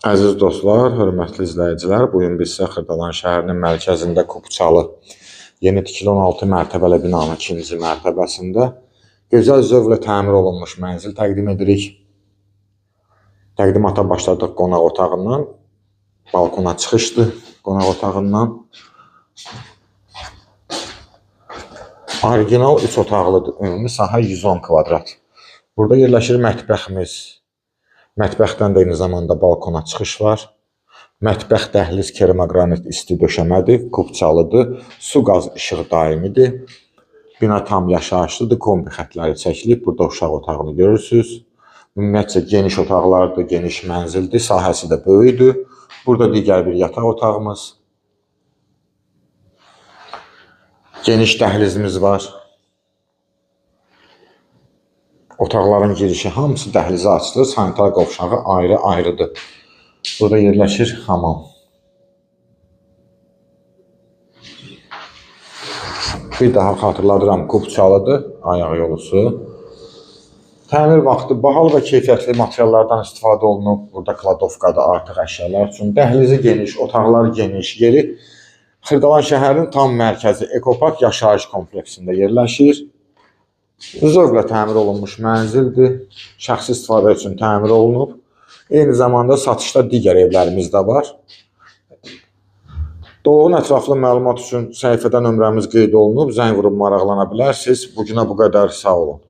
Əziz dostlar, hörmətli izləyicilər, bugün biz sizə Xırdalan şəhərinin mərkəzində Kupçalı yeni tikili 16 mərtəbəli binanın 2-ci mərtəbəsində gözəl zövqlə təmir olunmuş mənzil təqdim edirik. Təqdimata başladıq qonaq otağından, balkona çıxışdır qonaq otağından. Orijinal 3 otaqlıdır, ümumi sahə 110 kvadrat. Burada yerləşir mətbəximiz. Mətbəxdən də eyni zamanda balkona çıxış var. Mətbəx dəhliz kermogranit isti döşəmədir, Kupçalıdır. Su, qaz, işıq daimidir. Bina tam yaşayışlıdır, kombi xətləri çəkilib. Burada uşaq otağını görürsünüz. Ümumiyyətcə geniş otaqlardır, geniş mənzildir, sahəsi də böyükdür. Burada digər bir yataq otağımız. Geniş dəhlizimiz var. Otaqların girişi hamısı dəhlizə açılır, sanitar qovşağı ayrı-ayrıdır. Burada yerləşir hamam. Bir daha xatırladıram, Kupçalıdır, ayaq yolusu. Təmir vaxtı bahalı və keyfiyyətli materiallardan istifadə olunub. Burada kladovkada artıq əşyalar üçün. Dəhlizi geniş, otaqlar geniş, yeri Xırdalan şəhərinin tam mərkəzi Ekopark yaşayış kompleksində yerləşir. Zövqlə təmir olunmuş mənzildir. Şəxsi istifadə üçün təmir olunub. Eyni zamanda satışda digər evlərimiz də var. Dolğun ətraflı məlumat üçün səhifədə nömrəmiz qeyd olunub. Zəng vurub maraqlana bilərsiniz. Bugünə bu qədər. Sağ olun.